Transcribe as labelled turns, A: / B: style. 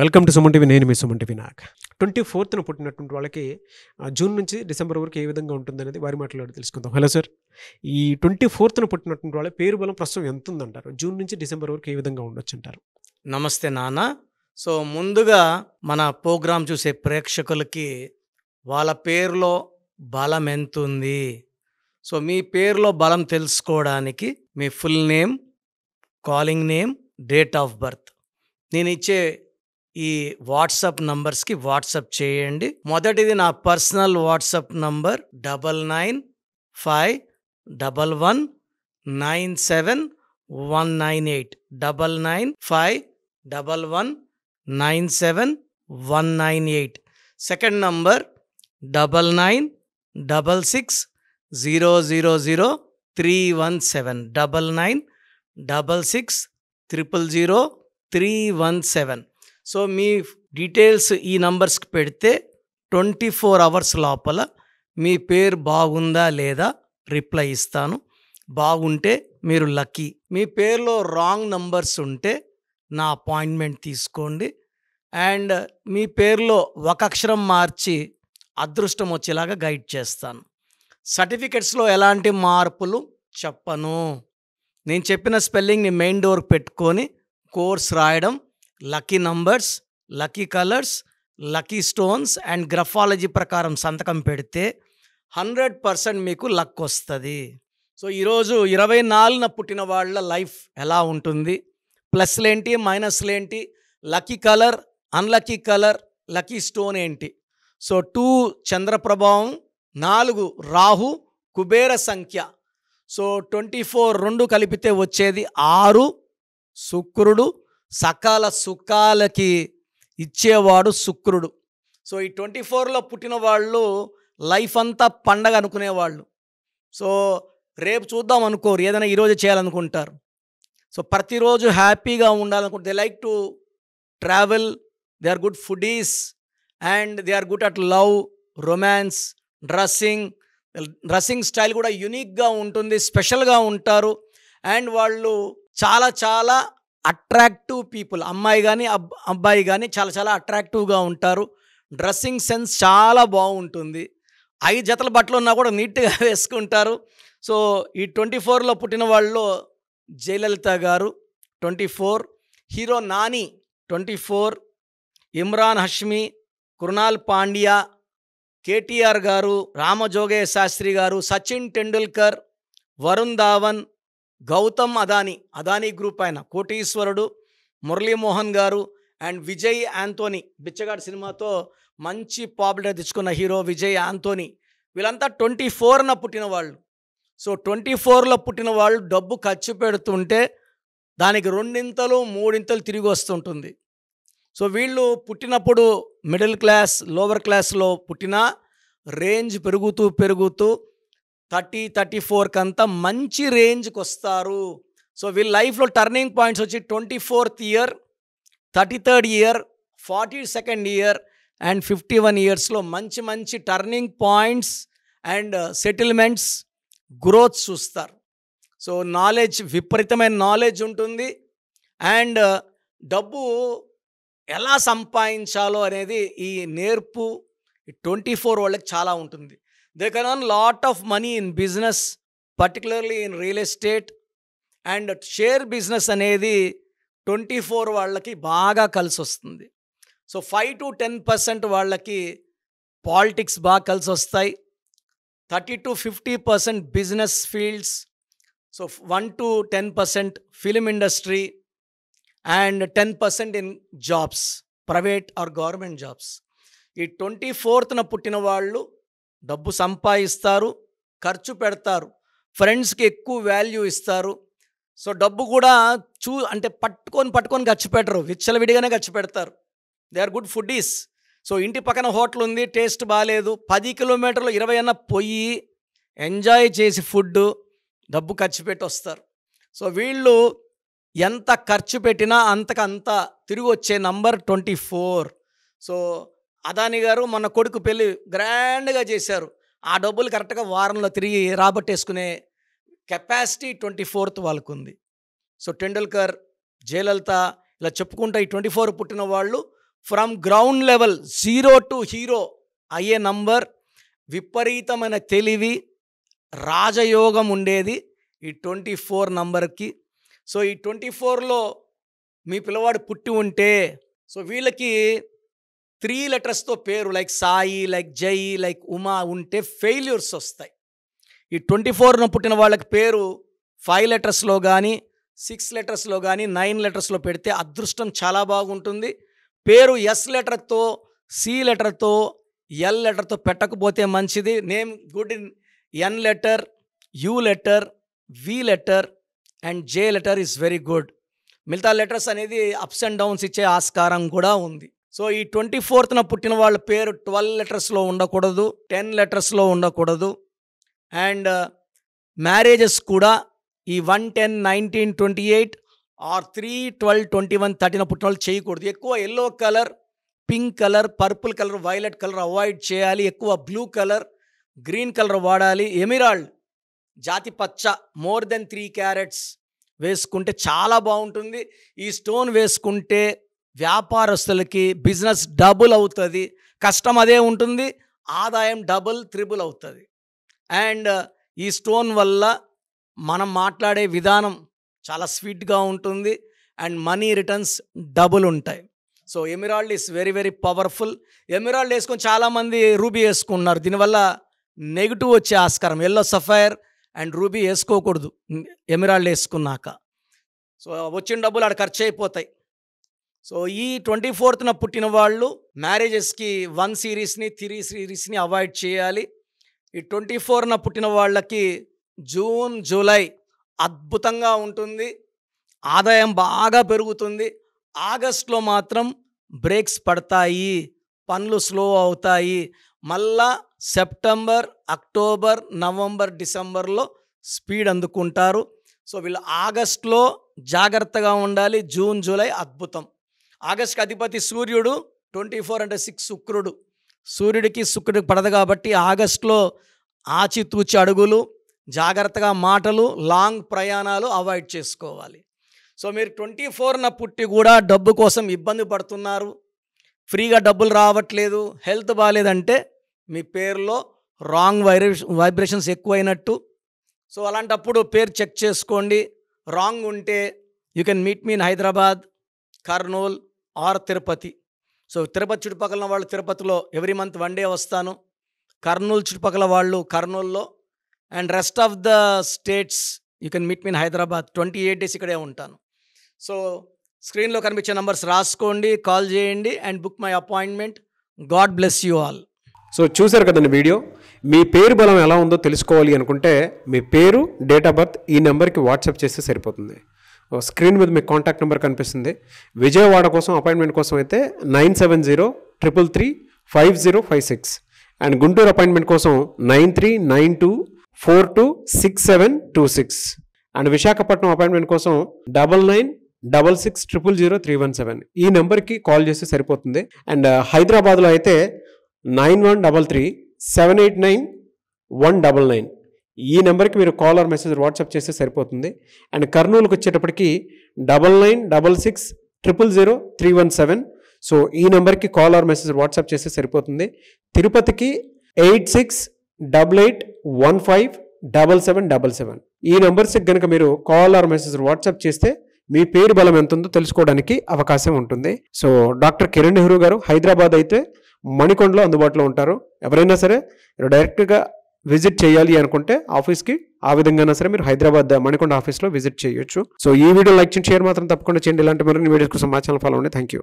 A: Welcome to Suman TV. నేను మీ Suman TV Nag. 24న పుట్టినటువంటి వాళ్ళకి జూన్ నుంచి డిసెంబర్ వరకు ఏ విధంగా ఉంటుందనేది వారి మాటల్లో తెలుసుకుందాం. హలో సార్, ఈ 24న పుట్టినటువంటి వాళ్ళ పేరు బలం ప్రస్తుతం ఎంత ఉందంటారు? జూన్ నుంచి డిసెంబర్ వరకు ఏ విధంగా ఉండొచ్చు అంటారు?
B: నమస్తే నాన్న. సో ముందుగా మన ప్రోగ్రాం చూసే ప్రేక్షకులకి వాళ్ళ పేరులో బలం ఎంత ఉంది, సో మీ పేరులో బలం తెలుసుకోవడానికి మీ full name, calling name, date of birth నేను ఇచ్చే ఈ వాట్సాప్ నంబర్స్కి వాట్సాప్ చేయండి. మొదటిది నా personal WhatsApp number 9951197198 9951197198. Second number 9966000317 9966000317. So మీ డీటెయిల్స్ ఈ నంబర్స్కి పెడితే 24 అవర్స్ లోపల మీ పేరు బాగుందా లేదా రిప్లై ఇస్తాను. బాగుంటే మీరు లక్కీ. మీ పేరులో రాంగ్ నంబర్స్ ఉంటే నా అపాయింట్మెంట్ తీసుకోండి. అండ్ మీ పేరులో ఒక అక్షరం మార్చి అదృష్టం వచ్చేలాగా గైడ్ చేస్తాను. సర్టిఫికెట్స్లో ఎలాంటి మార్పులు చెప్పను. నేను చెప్పిన స్పెల్లింగ్ని మెయిన్ డోర్కి పెట్టుకొని కోర్స్ రాయడం, lucky numbers, lucky colours, lucky stones and graphology ప్రకారం సంతకం పెడితే 100% మీకు లక్ వస్తుంది. సో ఈరోజు 24న పుట్టిన వాళ్ళ లైఫ్ ఎలా ఉంటుంది, ప్లస్లేంటి మైనస్లేంటి, lucky colour, unlucky colour, lucky stone ఏంటి. సో 2 చంద్ర ప్రభావం, 4 రాహు, కుబేర సంఖ్య. సో 24 2 కలిపితే వచ్చేది 6. శుక్రుడు, సకాల సుఖాలకి ఇచ్చేవాడు శుక్రుడు. సో ఈ 24లో పుట్టిన వాళ్ళు లైఫ్ అంతా పండగ అనుకునేవాళ్ళు. సో రేపు చూద్దాం అనుకోరు, ఏదైనా ఈరోజు చేయాలనుకుంటారు. సో ప్రతిరోజు హ్యాపీగా ఉండాలనుకుంటే they like to travel, they are good foodies and they are good at love, romance, dressing style కూడా యూనిక్గా ఉంటుంది, స్పెషల్గా ఉంటారు. అండ్ వాళ్ళు చాలా చాలా అట్రాక్టివ్ పీపుల్, అమ్మాయి కానీ అబ్బాయి కానీ చాలా చాలా అట్రాక్టివ్గా ఉంటారు. డ్రెస్సింగ్ సెన్స్ చాలా బాగుంటుంది. 5 జతల బట్టలు ఉన్నా కూడా నీట్గా వేసుకుంటారు. సో ఈ 24లో పుట్టిన వాళ్ళలో జయలలిత గారు 24, హీరో నాని 24, ఇమ్రాన్ హష్మి, కృణాల్ పాండ్యా, కేటీఆర్ గారు, రామజోగయ్య శాస్త్రి గారు, సచిన్ టెండూల్కర్, వరుణ్ ధావన్, గౌతమ్ అదానీ గ్రూప్ ఆయన కోటీశ్వరుడు, మురళీమోహన్ గారు అండ్ విజయ్ యాంతోనీ, బిచ్చగాడు సినిమాతో మంచి పాపులర్ తెచ్చుకున్న హీరో విజయ్ యాంతోనీ. వీళ్ళంతా 24న పుట్టిన వాళ్ళు. సో 24లో పుట్టిన వాళ్ళు డబ్బు ఖర్చు పెడుతుంటే దానికి 2 3 తిరిగి వస్తుంటుంది. సో వీళ్ళు పుట్టినప్పుడు మిడిల్ క్లాస్, లోవర్ క్లాస్లో పుట్టినా రేంజ్ పెరుగుతూ 30-34 కంతా మంచి రేంజ్కి వస్తారు. సో వీళ్ళ లైఫ్లో టర్నింగ్ పాయింట్స్ వచ్చి 24th year, 33rd year, 42nd year and 51 ఇయర్స్లో మంచి మంచి turning points and settlements, growth చూస్తారు. సో నాలెడ్జ్, విపరీతమైన నాలెడ్జ్ ఉంటుంది. అండ్ డబ్బు ఎలా సంపాదించాలో అనేది ఈ నేర్పు 24 వాళ్ళకి చాలా ఉంటుంది. They can earn lot of money in business, particularly in real estate and share business అనేది 24 వాళ్ళకి బాగా కలిసి వస్తుంది. సో 5-10% వాళ్ళకి పాలిటిక్స్ బాగా కలిసి వస్తాయి. 30-50% business fields, so 1-10% film industry and 10% in jobs, private or government jobs. ఈ 24న పుట్టిన వాళ్ళు డబ్బు సంపాదిస్తారు, ఖర్చు పెడతారు, ఫ్రెండ్స్కి ఎక్కువ వాల్యూ ఇస్తారు. సో డబ్బు కూడా అంటే పట్టుకొని ఖర్చు పెట్టరు, విచ్చలవిడిగానే ఖర్చు పెడతారు. They are good foodies. So ఇంటి పక్కన హోటల్ ఉంది, టేస్ట్ బాగాలేదు, 10 కిలోమీటర్లు 20 అన్న పోయి ఎంజాయ్ చేసి ఫుడ్ డబ్బు ఖర్చు పెట్టి వస్తారు. సో వీళ్ళు ఎంత ఖర్చు పెట్టినా అంతకంత తిరిగి వచ్చే నంబర్ 24. సో అదానీ గారు మన కొడుకు పెళ్ళి గ్రాండ్గా చేశారు. ఆ డబ్బులు కరెక్ట్గా వారంలో తిరిగి రాబట్టేసుకునే కెపాసిటీ 24th వాళ్ళకు ఉంది. సో టెండూల్కర్, జయలలిత ఇలా చెప్పుకుంటా ఈ 24 పుట్టిన వాళ్ళు from ground level 0 to hero అయ్యే నంబర్. విపరీతమైన తెలివి, రాజయోగం ఉండేది ఈ 24 నంబర్కి. సో ఈ 24లో మీ పిల్లవాడు పుట్టి ఉంటే, సో వీళ్ళకి 3 లెటర్స్తో పేరు లైక్ సాయి, లైక్ జై, లైక్ ఉమా ఉంటే ఫెయిల్యూర్స్ వస్తాయి. ఈ 24న పుట్టిన వాళ్ళకి పేరు 5 లెటర్స్లో కానీ 6 లెటర్స్లో కానీ 9 లెటర్స్లో పెడితే అదృష్టం చాలా బాగుంటుంది. పేరు ఎస్ లెటర్తో, సి లెటర్తో, ఎల్ లెటర్తో పెట్టకపోతే మంచిది. Name good in N letter, U letter, V letter and J letter is very good. మిగతా లెటర్స్ అనేది అప్స్ అండ్ డౌన్స్ ఇచ్చే ఆస్కారం కూడా ఉంది. సో ఈ 24న పుట్టిన వాళ్ళ పేరు 12 లెటర్స్లో ఉండకూడదు, 10 లెటర్స్లో ఉండకూడదు. అండ్ మ్యారేజెస్ కూడా ఈ 1, 10, 19, 28 ఆర్ 3, 12, 21, 13 పుట్టిన వాళ్ళు చేయకూడదు. ఎక్కువ yellow colour, pink colour, purple colour, violet colour avoid చేయాలి. ఎక్కువ బ్లూ కలర్, గ్రీన్ కలర్ వాడాలి. ఎమిరాల్డ్ జాతి పచ్చ మోర్ దెన్ 3 క్యారెట్స్ వేసుకుంటే చాలా బాగుంటుంది. ఈ స్టోన్ వేసుకుంటే వ్యాపారస్తులకి బిజినెస్ డబుల్ అవుతుంది. కష్టం అదే ఉంటుంది, ఆదాయం డబుల్, త్రిబుల్ అవుతుంది. అండ్ ఈ స్టోన్ వల్ల మనం మాట్లాడే విధానం చాలా స్వీట్గా ఉంటుంది అండ్ మనీ రిటర్న్స్ డబుల్ ఉంటాయి. So emerald is very very powerful. Emerald వేసుకొని చాలామంది రూబీ వేసుకున్నారు, దీనివల్ల నెగిటివ్ వచ్చే ఆస్కారం. ఎల్లో సఫైర్ అండ్ రూబీ వేసుకోకూడదు ఎమిరాల్డ్ వేసుకున్నాక. సో వచ్చిన డబ్బులు ఆడ ఖర్చు అయిపోతాయి. సో ఈ 24న పుట్టిన వాళ్ళు మ్యారేజెస్కి 1 సిరీస్ని 3 సిరీస్ని అవాయిడ్ చేయాలి. ఈ 24న పుట్టిన వాళ్ళకి జూన్, జూలై అద్భుతంగా ఉంటుంది, ఆదాయం బాగా పెరుగుతుంది. ఆగస్ట్లో మాత్రం బ్రేక్స్ పడతాయి, పనులు స్లో అవుతాయి. మళ్ళా సెప్టెంబర్, అక్టోబర్, నవంబర్, డిసెంబర్లో స్పీడ్ అందుకుంటారు. సో వీళ్ళు ఆగస్ట్లో జాగ్రత్తగా ఉండాలి. జూన్, జూలై అద్భుతం. ఆగస్ట్కి అధిపతి సూర్యుడు, 24 అంటే 6 శుక్రుడు. సూర్యుడికి శుక్రుడికి పడదు కాబట్టి ఆగస్టులో ఆచితూచి అడుగులు, జాగ్రత్తగా మాటలు, లాంగ్ ప్రయాణాలు అవాయిడ్ చేసుకోవాలి. సో మీరు 24న పుట్టి కూడా డబ్బు కోసం ఇబ్బంది పడుతున్నారు, ఫ్రీగా డబ్బులు రావట్లేదు, హెల్త్ బాగాలేదంటే మీ పేరులో రాంగ్ వైబ్రేషన్స్ ఎక్కువైనట్టు. సో అలాంటప్పుడు పేరు చెక్ చేసుకోండి. రాంగ్ ఉంటే you can meet me in Hyderabad, Kurnool or Tirupati. So Tirupati చుట్టుపక్కల వాళ్ళు తిరుపతిలో ఎవ్రీ మంత్ 1 డే వస్తాను. కర్నూలు చుట్టుపక్కల వాళ్ళు కర్నూల్లో, and rest of the states you can meet me in Hyderabad. 28 days ఇక్కడే ఉంటాను. సో స్క్రీన్లో కనిపించే నంబర్స్ రాసుకోండి, కాల్ చేయండి and book my appointment. God bless you all.
A: So చూశారు కదండి వీడియో. మీ పేరు బలం ఎలా ఉందో తెలుసుకోవాలి అనుకుంటే మీ పేరు, డేట్ ఆఫ్ బర్త్ ఈ నెంబర్కి వాట్సాప్ చేస్తే సరిపోతుంది. స్క్రీన్ మీద మీకు కాంటాక్ట్ నెంబర్ కనిపిస్తుంది. విజయవాడ కోసం అపాయింట్మెంట్ కోసం అయితే 9703335056 అండ్ గుంటూరు అపాయింట్మెంట్ కోసం 9392426726 అండ్ విశాఖపట్నం అపాయింట్మెంట్ కోసం 9966600317 ఈ నెంబర్కి కాల్ చేస్తే సరిపోతుంది. అండ్ హైదరాబాద్లో అయితే 9133789199 ఈ నెంబర్కి మీరు కాల్ ఆర్ మెసేజ్ వాట్సాప్ చేస్తే సరిపోతుంది. అండ్ కర్నూలుకి వచ్చేటప్పటికి 9966000317 సో ఈ నెంబర్కి కాల్ ఆర్ మెసేజ్ వాట్సాప్ చేస్తే సరిపోతుంది. తిరుపతికి 8688157777 ఈ నెంబర్స్కి కనుక మీరు కాల్ ఆర్ మెసేజ్ వాట్సాప్ చేస్తే మీ పేరు బలం ఎంత ఉందో తెలుసుకోవడానికి అవకాశం ఉంటుంది. సో డాక్టర్ కిరణ్ నెహ్రూ గారు హైదరాబాద్ అయితే మణికొండలో అందుబాటులో ఉంటారు. ఎవరైనా సరే డైరెక్ట్గా విజిట్ చేయాలి అనుకుంటే ఆఫీస్కి ఆ విధంగా సరే మీరు హైదరాబాద్ మణికొండ ఆఫీస్లో విజిట్ చేయొచ్చు. సో ఈ వీడియో లైక్ చేయండి, షేర్ మాత్రం తప్పకుండా చేయండి. ఇలాంటి మరిన్ని వీడియోస్ కోసం మా ఛానల్ ఫాలో అవ్వండి. Thank you.